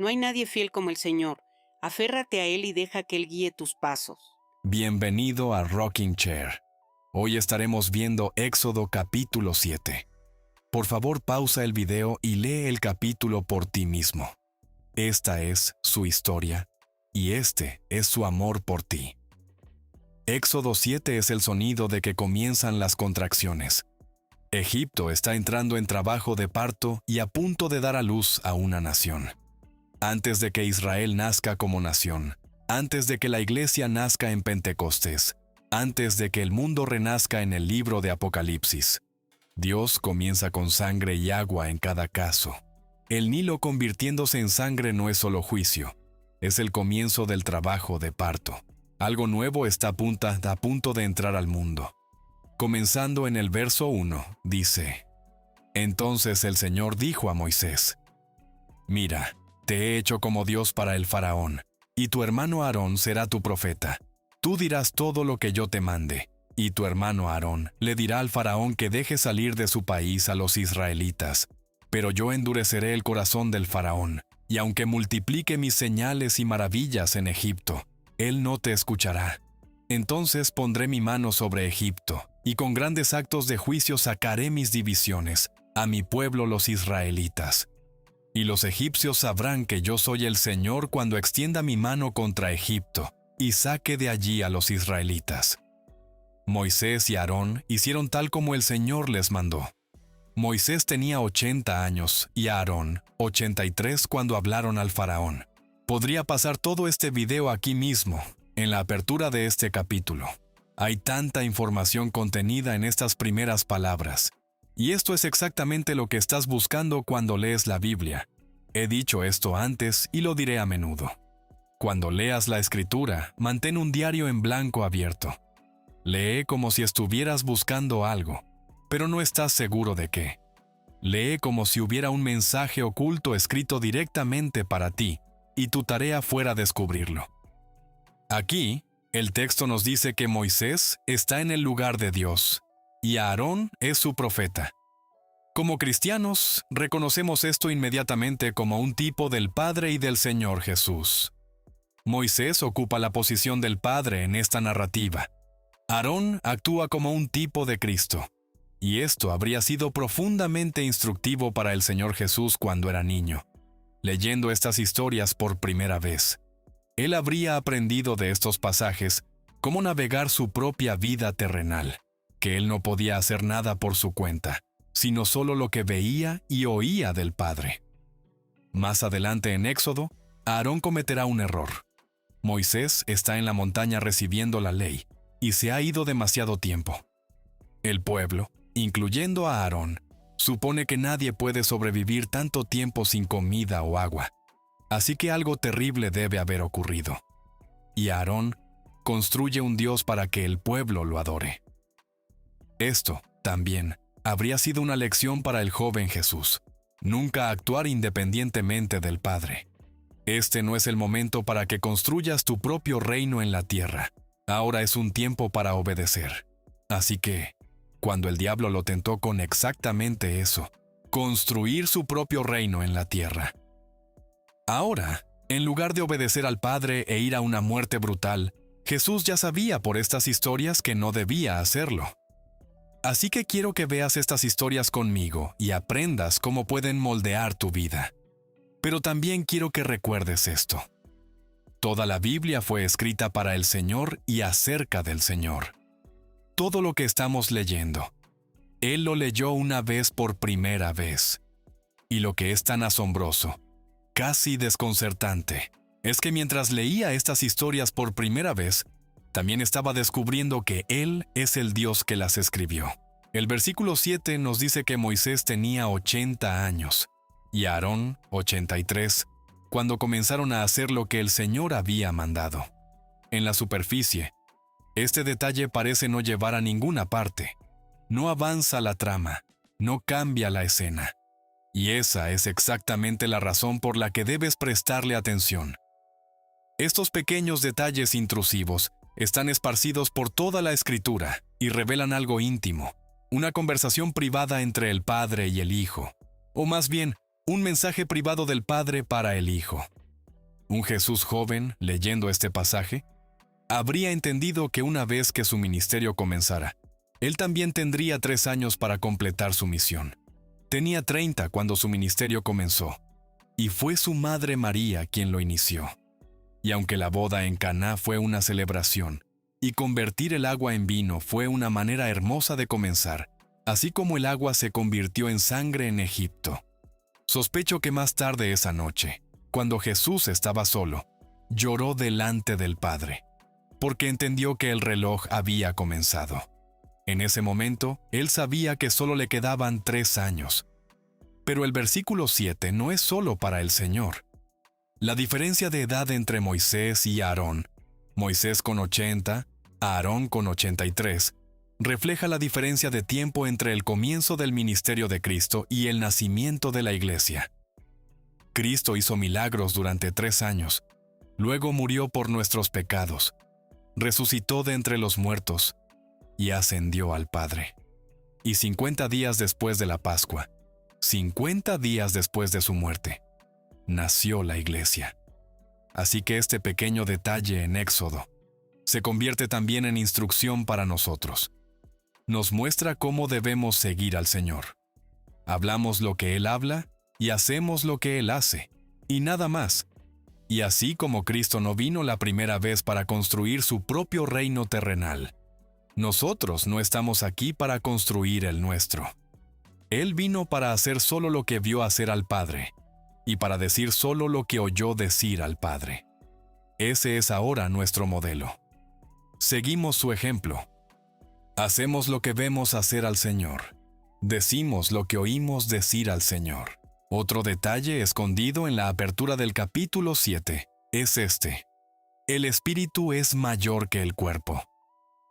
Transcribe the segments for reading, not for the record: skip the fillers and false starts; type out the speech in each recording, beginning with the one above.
No hay nadie fiel como el Señor. Aférrate a Él y deja que Él guíe tus pasos. Bienvenido a Rocking Chair. Hoy estaremos viendo Éxodo capítulo 7. Por favor, pausa el video y lee el capítulo por ti mismo. Esta es su historia y este es su amor por ti. Éxodo 7 es el sonido de que comienzan las contracciones. Egipto está entrando en trabajo de parto y a punto de dar a luz a una nación. Antes de que Israel nazca como nación, antes de que la iglesia nazca en Pentecostés, antes de que el mundo renazca en el libro de Apocalipsis, Dios comienza con sangre y agua en cada caso. El Nilo convirtiéndose en sangre no es solo juicio, es el comienzo del trabajo de parto. Algo nuevo está a punto de entrar al mundo. Comenzando en el verso 1, dice: Entonces el Señor dijo a Moisés: Mira, te he hecho como Dios para el faraón, y tu hermano Aarón será tu profeta. Tú dirás todo lo que yo te mande, y tu hermano Aarón le dirá al faraón que deje salir de su país a los israelitas. Pero yo endureceré el corazón del faraón, y aunque multiplique mis señales y maravillas en Egipto, él no te escuchará. Entonces pondré mi mano sobre Egipto, y con grandes actos de juicio sacaré mis divisiones, a mi pueblo los israelitas. Y los egipcios sabrán que yo soy el Señor cuando extienda mi mano contra Egipto, y saque de allí a los israelitas. Moisés y Aarón hicieron tal como el Señor les mandó. Moisés tenía 80 años y Aarón 83 cuando hablaron al faraón. Podría pasar todo este video aquí mismo, en la apertura de este capítulo. Hay tanta información contenida en estas primeras palabras. Y esto es exactamente lo que estás buscando cuando lees la Biblia. He dicho esto antes y lo diré a menudo. Cuando leas la Escritura, mantén un diario en blanco abierto. Lee como si estuvieras buscando algo, pero no estás seguro de qué. Lee como si hubiera un mensaje oculto escrito directamente para ti, y tu tarea fuera descubrirlo. Aquí, el texto nos dice que Moisés está en el lugar de Dios, y Aarón es su profeta. Como cristianos, reconocemos esto inmediatamente como un tipo del Padre y del Señor Jesús. Moisés ocupa la posición del Padre en esta narrativa. Aarón actúa como un tipo de Cristo, y esto habría sido profundamente instructivo para el Señor Jesús cuando era niño. Leyendo estas historias por primera vez, él habría aprendido de estos pasajes cómo navegar su propia vida terrenal, que él no podía hacer nada por su cuenta, sino solo lo que veía y oía del Padre. Más adelante en Éxodo, Aarón cometerá un error. Moisés está en la montaña recibiendo la ley, y se ha ido demasiado tiempo. El pueblo, incluyendo a Aarón, supone que nadie puede sobrevivir tanto tiempo sin comida o agua, así que algo terrible debe haber ocurrido. Y Aarón construye un dios para que el pueblo lo adore. Esto, también, habría sido una lección para el joven Jesús: nunca actuar independientemente del Padre. Este no es el momento para que construyas tu propio reino en la tierra. Ahora es un tiempo para obedecer. Así que, cuando el diablo lo tentó con exactamente eso, construir su propio reino en la tierra. Ahora, en lugar de obedecer al Padre e ir a una muerte brutal, Jesús ya sabía por estas historias que no debía hacerlo. Así que quiero que veas estas historias conmigo y aprendas cómo pueden moldear tu vida. Pero también quiero que recuerdes esto. Toda la Biblia fue escrita para el Señor y acerca del Señor. Todo lo que estamos leyendo, Él lo leyó una vez por primera vez. Y lo que es tan asombroso, casi desconcertante, es que mientras leía estas historias por primera vez, también estaba descubriendo que Él es el Dios que las escribió. El versículo 7 nos dice que Moisés tenía 80 años y Aarón 83, cuando comenzaron a hacer lo que el Señor había mandado. En la superficie, este detalle parece no llevar a ninguna parte. No avanza la trama, no cambia la escena. Y esa es exactamente la razón por la que debes prestarle atención. Estos pequeños detalles intrusivos están esparcidos por toda la Escritura y revelan algo íntimo, una conversación privada entre el Padre y el Hijo, o más bien, Un mensaje privado del Padre para el Hijo. Un Jesús joven, leyendo este pasaje, habría entendido que una vez que su ministerio comenzara, él también tendría 3 años para completar su misión. Tenía 30 cuando su ministerio comenzó, y fue su madre María quien lo inició. Y aunque la boda en Caná fue una celebración, y convertir el agua en vino fue una manera hermosa de comenzar, así como el agua se convirtió en sangre en Egipto. Sospecho que más tarde esa noche, cuando Jesús estaba solo, lloró delante del Padre, porque entendió que el reloj había comenzado. En ese momento, él sabía que solo le quedaban 3 años. Pero el versículo 7 no es solo para el Señor. La diferencia de edad entre Moisés y Aarón, Moisés con 80, Aarón con 83, refleja la diferencia de tiempo entre el comienzo del ministerio de Cristo y el nacimiento de la iglesia. Cristo hizo milagros durante 3 años, luego murió por nuestros pecados, resucitó de entre los muertos y ascendió al Padre. Y 50 días después de la Pascua, 50 días después de su muerte, nació la iglesia. Así que este pequeño detalle en Éxodo se convierte también en instrucción para nosotros. Nos muestra cómo debemos seguir al Señor. Hablamos lo que Él habla y hacemos lo que Él hace, y nada más. Y así como Cristo no vino la primera vez para construir su propio reino terrenal, nosotros no estamos aquí para construir el nuestro. Él vino para hacer solo lo que vio hacer al Padre, y para decir solo lo que oyó decir al Padre. Ese es ahora nuestro modelo. Seguimos su ejemplo. Hacemos lo que vemos hacer al Señor. Decimos lo que oímos decir al Señor. Otro detalle escondido en la apertura del capítulo 7 es este. El espíritu es mayor que el cuerpo.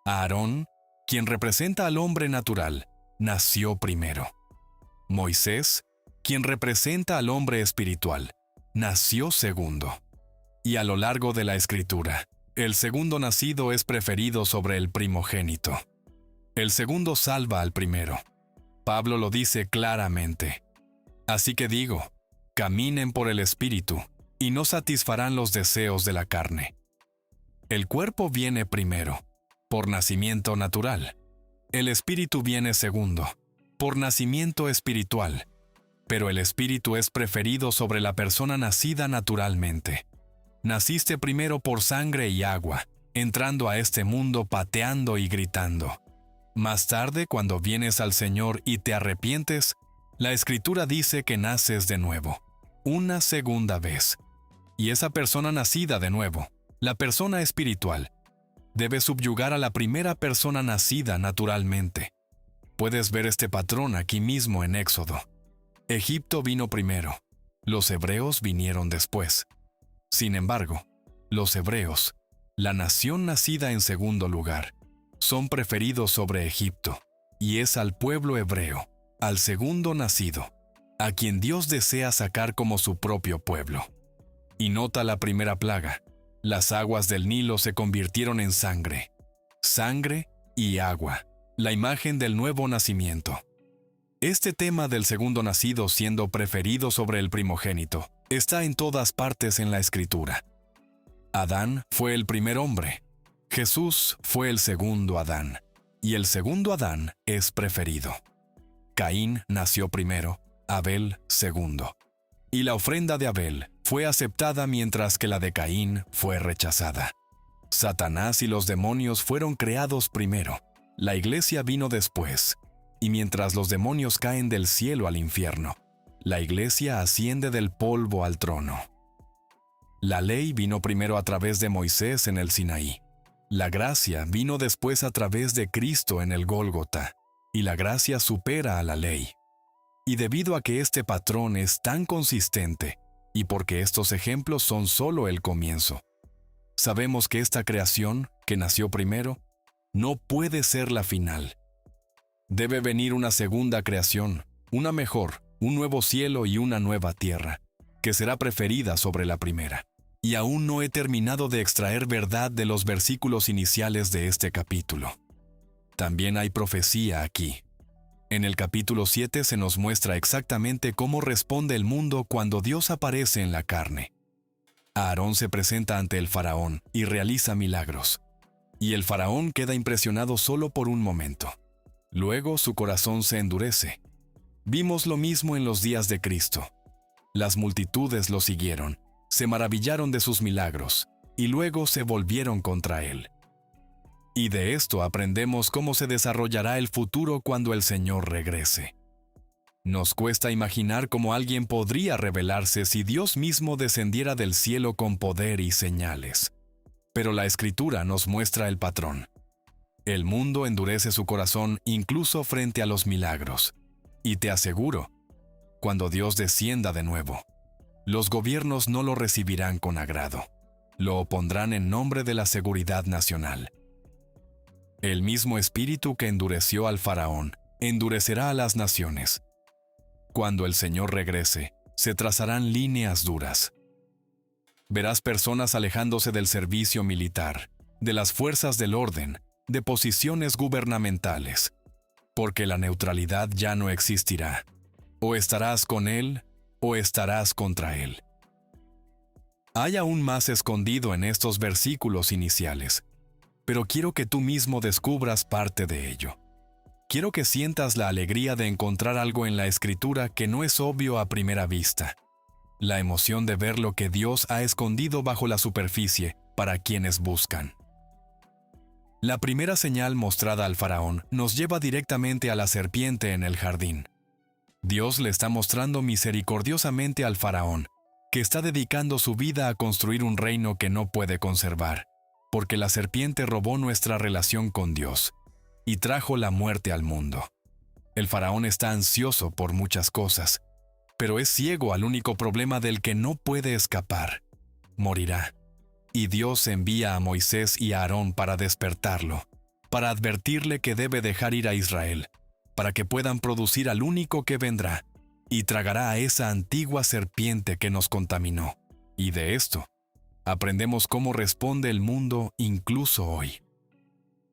Aarón, quien representa al hombre natural, nació primero. Moisés, quien representa al hombre espiritual, nació segundo. Y a lo largo de la Escritura, el segundo nacido es preferido sobre el primogénito. El segundo salva al primero. Pablo lo dice claramente. Así que digo, caminen por el Espíritu, y no satisfarán los deseos de la carne. El cuerpo viene primero, por nacimiento natural. El Espíritu viene segundo, por nacimiento espiritual. Pero el Espíritu es preferido sobre la persona nacida naturalmente. Naciste primero por sangre y agua, entrando a este mundo pateando y gritando. Más tarde, cuando vienes al Señor y te arrepientes, la Escritura dice que naces de nuevo, una segunda vez. Y esa persona nacida de nuevo, la persona espiritual, debe subyugar a la primera persona nacida naturalmente. Puedes ver este patrón aquí mismo en Éxodo. Egipto vino primero, los hebreos vinieron después. Sin embargo, los hebreos, la nación nacida en segundo lugar, son preferidos sobre Egipto, y es al pueblo hebreo, al segundo nacido, a quien Dios desea sacar como su propio pueblo. Y nota la primera plaga. Las aguas del Nilo se convirtieron en sangre. Sangre y agua, la imagen del nuevo nacimiento. Este tema del segundo nacido siendo preferido sobre el primogénito está en todas partes en la Escritura. Adán fue el primer hombre. Jesús fue el segundo Adán, y el segundo Adán es preferido. Caín nació primero, Abel segundo. Y la ofrenda de Abel fue aceptada mientras que la de Caín fue rechazada. Satanás y los demonios fueron creados primero. La iglesia vino después. Y mientras los demonios caen del cielo al infierno, la iglesia asciende del polvo al trono. La ley vino primero a través de Moisés en el Sinaí. La gracia vino después a través de Cristo en el Gólgota, y la gracia supera a la ley. Y debido a que este patrón es tan consistente, y porque estos ejemplos son solo el comienzo, sabemos que esta creación, que nació primero, no puede ser la final. Debe venir una segunda creación, una mejor, un nuevo cielo y una nueva tierra, que será preferida sobre la primera. Y aún no he terminado de extraer verdad de los versículos iniciales de este capítulo. También hay profecía aquí. En el capítulo 7 se nos muestra exactamente cómo responde el mundo cuando Dios aparece en la carne. Aarón se presenta ante el faraón y realiza milagros. Y el faraón queda impresionado solo por un momento. Luego su corazón se endurece. Vimos lo mismo en los días de Cristo. Las multitudes lo siguieron, se maravillaron de sus milagros, y luego se volvieron contra él. Y de esto aprendemos cómo se desarrollará el futuro cuando el Señor regrese. Nos cuesta imaginar cómo alguien podría rebelarse si Dios mismo descendiera del cielo con poder y señales. Pero la Escritura nos muestra el patrón. El mundo endurece su corazón incluso frente a los milagros. Y te aseguro, cuando Dios descienda de nuevo, los gobiernos no lo recibirán con agrado. Lo opondrán en nombre de la seguridad nacional. El mismo espíritu que endureció al faraón, endurecerá a las naciones. Cuando el Señor regrese, se trazarán líneas duras. Verás personas alejándose del servicio militar, de las fuerzas del orden, de posiciones gubernamentales, porque la neutralidad ya no existirá. O estarás con él, o estarás contra él. Hay aún más escondido en estos versículos iniciales, pero quiero que tú mismo descubras parte de ello. Quiero que sientas la alegría de encontrar algo en la Escritura que no es obvio a primera vista. La emoción de ver lo que Dios ha escondido bajo la superficie para quienes buscan. La primera señal mostrada al faraón nos lleva directamente a la serpiente en el jardín. Dios le está mostrando misericordiosamente al faraón que está dedicando su vida a construir un reino que no puede conservar, porque la serpiente robó nuestra relación con Dios y trajo la muerte al mundo. El faraón está ansioso por muchas cosas, pero es ciego al único problema del que no puede escapar. Morirá. Y Dios envía a Moisés y a Aarón para despertarlo, para advertirle que debe dejar ir a Israel, para que puedan producir al único que vendrá, y tragará a esa antigua serpiente que nos contaminó. Y de esto, aprendemos cómo responde el mundo incluso hoy.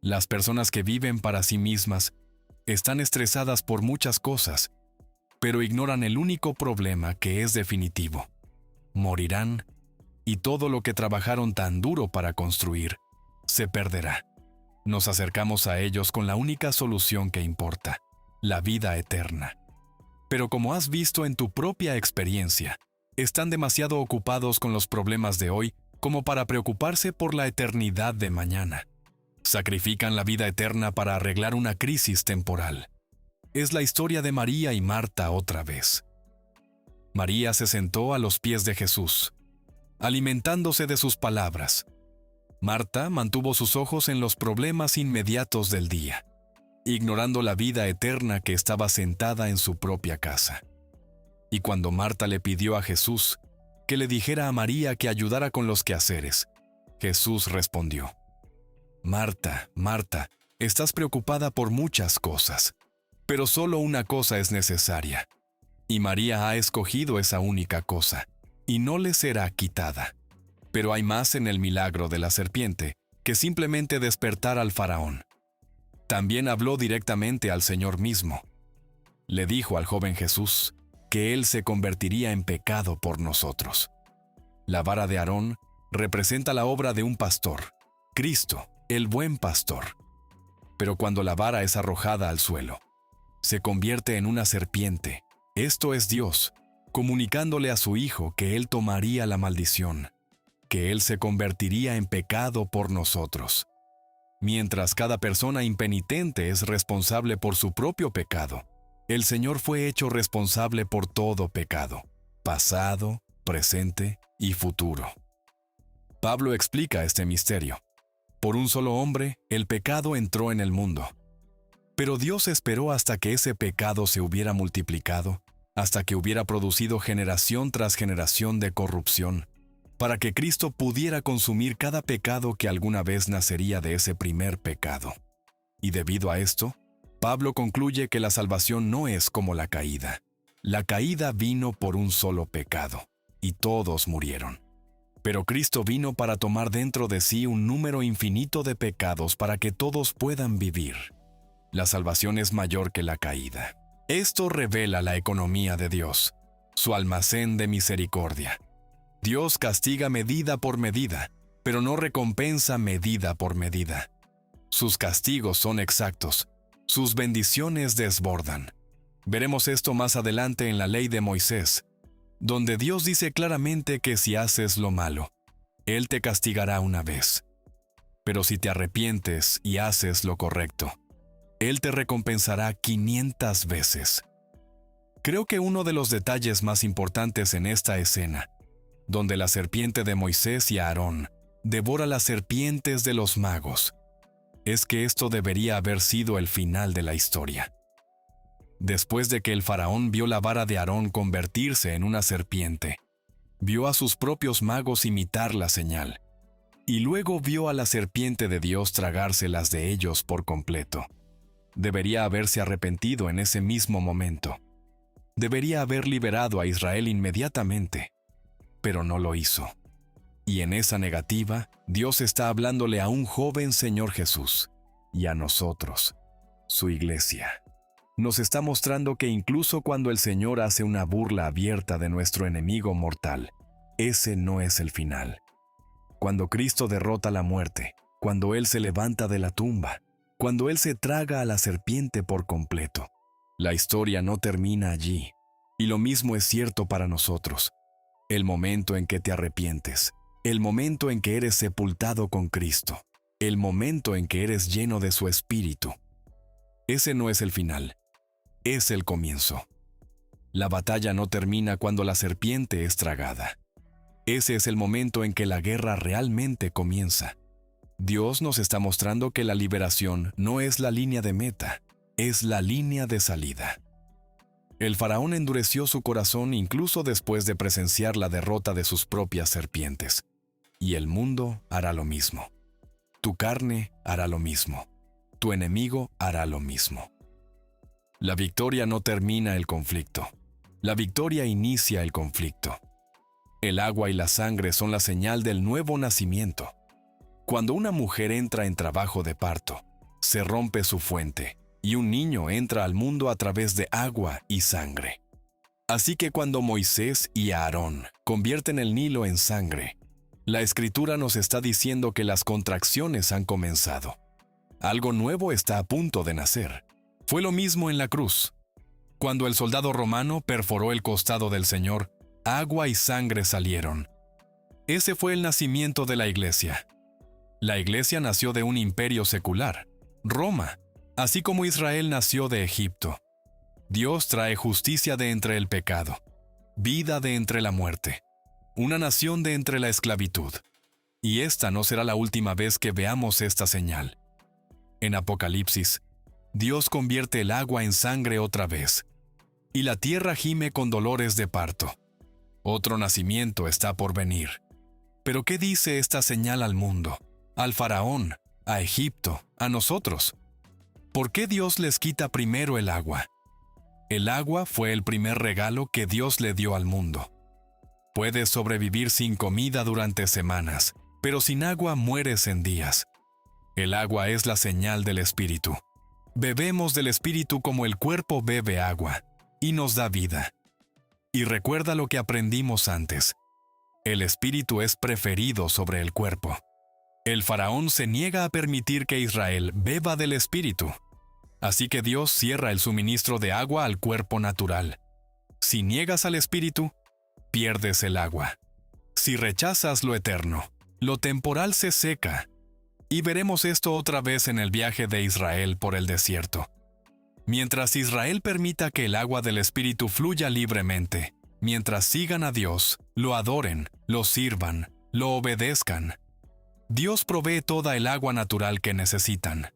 Las personas que viven para sí mismas están estresadas por muchas cosas, pero ignoran el único problema que es definitivo. Morirán, y todo lo que trabajaron tan duro para construir se perderá. Nos acercamos a ellos con la única solución que importa, la vida eterna. Pero como has visto en tu propia experiencia, están demasiado ocupados con los problemas de hoy como para preocuparse por la eternidad de mañana. Sacrifican la vida eterna para arreglar una crisis temporal. Es la historia de María y Marta otra vez. María se sentó a los pies de Jesús, alimentándose de sus palabras. Marta mantuvo sus ojos en los problemas inmediatos del día, ignorando la vida eterna que estaba sentada en su propia casa. Y cuando Marta le pidió a Jesús que le dijera a María que ayudara con los quehaceres, Jesús respondió: Marta, Marta, estás preocupada por muchas cosas, pero solo una cosa es necesaria. Y María ha escogido esa única cosa, y no le será quitada. Pero hay más en el milagro de la serpiente que simplemente despertar al faraón. También habló directamente al Señor mismo. Le dijo al joven Jesús que él se convertiría en pecado por nosotros. La vara de Aarón representa la obra de un pastor, Cristo, el buen pastor. Pero cuando la vara es arrojada al suelo, se convierte en una serpiente. Esto es Dios, comunicándole a su Hijo que Él tomaría la maldición, que Él se convertiría en pecado por nosotros. Mientras cada persona impenitente es responsable por su propio pecado, el Señor fue hecho responsable por todo pecado, pasado, presente y futuro. Pablo explica este misterio. Por un solo hombre, el pecado entró en el mundo. Pero Dios esperó hasta que ese pecado se hubiera multiplicado, hasta que hubiera producido generación tras generación de corrupción, para que Cristo pudiera consumir cada pecado que alguna vez nacería de ese primer pecado. Y debido a esto, Pablo concluye que la salvación no es como la caída. La caída vino por un solo pecado, y todos murieron. Pero Cristo vino para tomar dentro de sí un número infinito de pecados para que todos puedan vivir. La salvación es mayor que la caída. Esto revela la economía de Dios, su almacén de misericordia. Dios castiga medida por medida, pero no recompensa medida por medida. Sus castigos son exactos, sus bendiciones desbordan. Veremos esto más adelante en la ley de Moisés, donde Dios dice claramente que si haces lo malo, Él te castigará una vez. Pero si te arrepientes y haces lo correcto, Él te recompensará 500 veces. Creo que uno de los detalles más importantes en esta escena, donde la serpiente de Moisés y Aarón devora las serpientes de los magos, es que esto debería haber sido el final de la historia. Después de que el faraón vio la vara de Aarón convertirse en una serpiente, vio a sus propios magos imitar la señal, y luego vio a la serpiente de Dios tragárselas de ellos por completo. Debería haberse arrepentido en ese mismo momento. Debería haber liberado a Israel inmediatamente, pero no lo hizo. Y en esa negativa, Dios está hablándole a un joven Señor Jesús, y a nosotros, su iglesia. Nos está mostrando que incluso cuando el Señor hace una burla abierta de nuestro enemigo mortal, ese no es el final. Cuando Cristo derrota la muerte, cuando Él se levanta de la tumba, cuando Él se traga a la serpiente por completo, la historia no termina allí. Y lo mismo es cierto para nosotros. El momento en que te arrepientes, el momento en que eres sepultado con Cristo, el momento en que eres lleno de su Espíritu, ese no es el final. Es el comienzo. La batalla no termina cuando la serpiente es tragada. Ese es el momento en que la guerra realmente comienza. Dios nos está mostrando que la liberación no es la línea de meta, es la línea de salida. El faraón endureció su corazón incluso después de presenciar la derrota de sus propias serpientes. Y el mundo hará lo mismo. Tu carne hará lo mismo. Tu enemigo hará lo mismo. La victoria no termina el conflicto. La victoria inicia el conflicto. El agua y la sangre son la señal del nuevo nacimiento. Cuando una mujer entra en trabajo de parto, se rompe su fuente, y un niño entra al mundo a través de agua y sangre. Así que cuando Moisés y Aarón convierten el Nilo en sangre, la Escritura nos está diciendo que las contracciones han comenzado. Algo nuevo está a punto de nacer. Fue lo mismo en la cruz. Cuando el soldado romano perforó el costado del Señor, agua y sangre salieron. Ese fue el nacimiento de la iglesia. La iglesia nació de un imperio secular, Roma, así como Israel nació de Egipto. Dios trae justicia de entre el pecado, vida de entre la muerte, una nación de entre la esclavitud. Y esta no será la última vez que veamos esta señal. En Apocalipsis, Dios convierte el agua en sangre otra vez, y la tierra gime con dolores de parto. Otro nacimiento está por venir. Pero ¿qué dice esta señal al mundo, al faraón, a Egipto, a nosotros? ¿Por qué Dios les quita primero el agua? El agua fue el primer regalo que Dios le dio al mundo. Puedes sobrevivir sin comida durante semanas, pero sin agua mueres en días. El agua es la señal del Espíritu. Bebemos del Espíritu como el cuerpo bebe agua, y nos da vida. Y recuerda lo que aprendimos antes. El Espíritu es preferido sobre el cuerpo. El faraón se niega a permitir que Israel beba del Espíritu. Así que Dios cierra el suministro de agua al cuerpo natural. Si niegas al Espíritu, pierdes el agua. Si rechazas lo eterno, lo temporal se seca. Y veremos esto otra vez en el viaje de Israel por el desierto. Mientras Israel permita que el agua del Espíritu fluya libremente, mientras sigan a Dios, lo adoren, lo sirvan, lo obedezcan, Dios provee toda el agua natural que necesitan.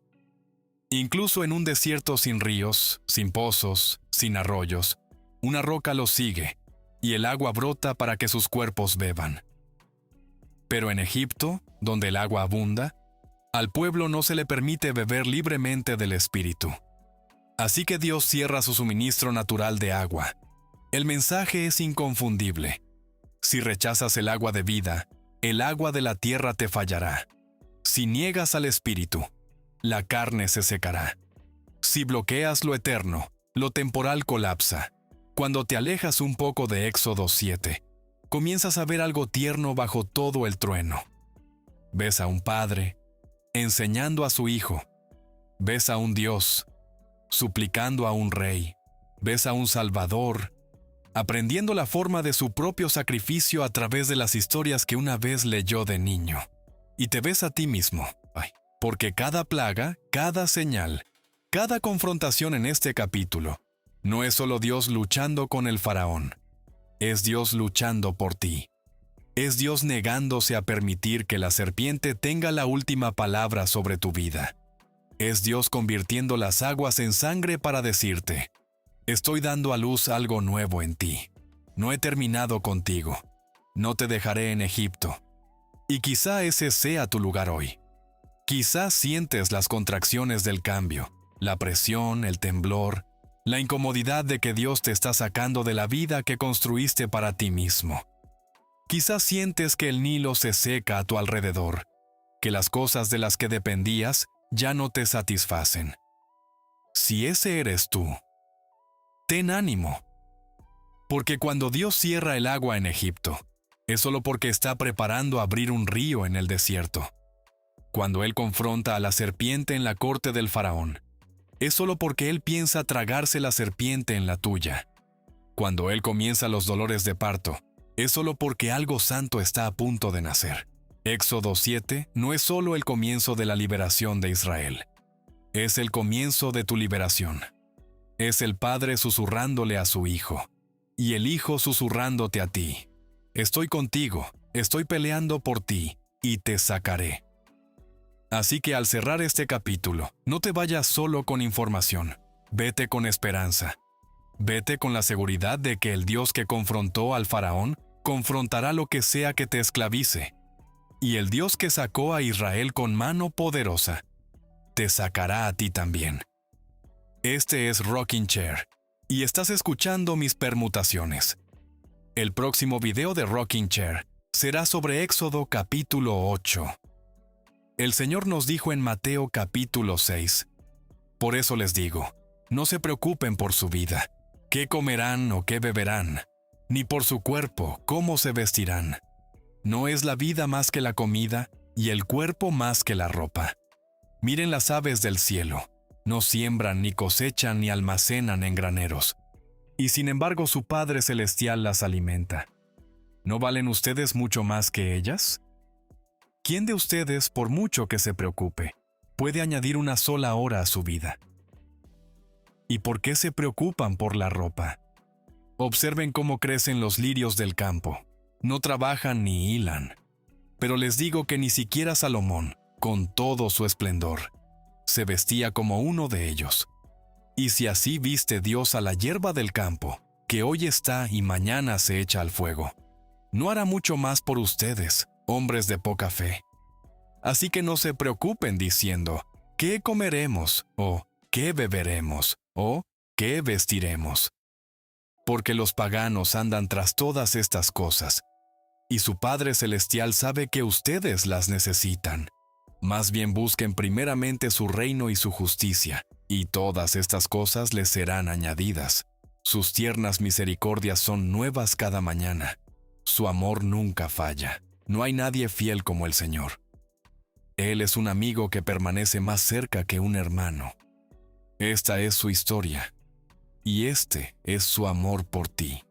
Incluso en un desierto sin ríos, sin pozos, sin arroyos, una roca los sigue, y el agua brota para que sus cuerpos beban. Pero en Egipto, donde el agua abunda, al pueblo no se le permite beber libremente del Espíritu. Así que Dios cierra su suministro natural de agua. El mensaje es inconfundible. Si rechazas el agua de vida, el agua de la tierra te fallará. Si niegas al Espíritu, la carne se secará. Si bloqueas lo eterno, lo temporal colapsa. Cuando te alejas un poco de Éxodo 7, comienzas a ver algo tierno bajo todo el trueno. Ves a un padre enseñando a su hijo. Ves a un Dios suplicando a un rey. Ves a un Salvador aprendiendo la forma de su propio sacrificio a través de las historias que una vez leyó de niño. Y te ves a ti mismo, porque cada plaga, cada señal, cada confrontación en este capítulo, no es solo Dios luchando con el faraón, es Dios luchando por ti. Es Dios negándose a permitir que la serpiente tenga la última palabra sobre tu vida. Es Dios convirtiendo las aguas en sangre para decirte: estoy dando a luz algo nuevo en ti. No he terminado contigo. No te dejaré en Egipto. Y quizá ese sea tu lugar hoy. Quizá sientes las contracciones del cambio, la presión, el temblor, la incomodidad de que Dios te está sacando de la vida que construiste para ti mismo. Quizás sientes que el Nilo se seca a tu alrededor, que las cosas de las que dependías ya no te satisfacen. Si ese eres tú, ten ánimo. Porque cuando Dios cierra el agua en Egipto, es solo porque está preparando abrir un río en el desierto. Cuando Él confronta a la serpiente en la corte del faraón, es solo porque Él piensa tragarse la serpiente en la tuya. Cuando Él comienza los dolores de parto, es solo porque algo santo está a punto de nacer. Éxodo 7 no es solo el comienzo de la liberación de Israel. Es el comienzo de tu liberación. Es el padre susurrándole a su hijo, y el hijo susurrándote a ti. Estoy contigo, estoy peleando por ti, y te sacaré. Así que al cerrar este capítulo, no te vayas solo con información. Vete con esperanza. Vete con la seguridad de que el Dios que confrontó al faraón confrontará lo que sea que te esclavice. Y el Dios que sacó a Israel con mano poderosa, te sacará a ti también. Este es Rocking Chair, y estás escuchando mis permutaciones. El próximo video de Rocking Chair será sobre Éxodo capítulo 8. El Señor nos dijo en Mateo capítulo 6, por eso les digo, no se preocupen por su vida, qué comerán o qué beberán, ni por su cuerpo, cómo se vestirán. ¿No es la vida más que la comida, y el cuerpo más que la ropa? Miren las aves del cielo, no siembran, ni cosechan, ni almacenan en graneros, y sin embargo su Padre Celestial las alimenta. ¿No valen ustedes mucho más que ellas? ¿Quién de ustedes, por mucho que se preocupe, puede añadir una sola hora a su vida? ¿Y por qué se preocupan por la ropa? Observen cómo crecen los lirios del campo. No trabajan ni hilan. Pero les digo que ni siquiera Salomón, con todo su esplendor, se vestía como uno de ellos. Y si así viste Dios a la hierba del campo, que hoy está y mañana se echa al fuego, ¿no hará mucho más por ustedes, hombres de poca fe? Así que no se preocupen diciendo, ¿qué comeremos? ¿O qué beberemos? ¿O qué vestiremos? Porque los paganos andan tras todas estas cosas, y su Padre Celestial sabe que ustedes las necesitan. Más bien busquen primeramente su reino y su justicia, y todas estas cosas les serán añadidas. Sus tiernas misericordias son nuevas cada mañana. Su amor nunca falla. No hay nadie fiel como el Señor. Él es un amigo que permanece más cerca que un hermano. Esta es su historia, y este es su amor por ti.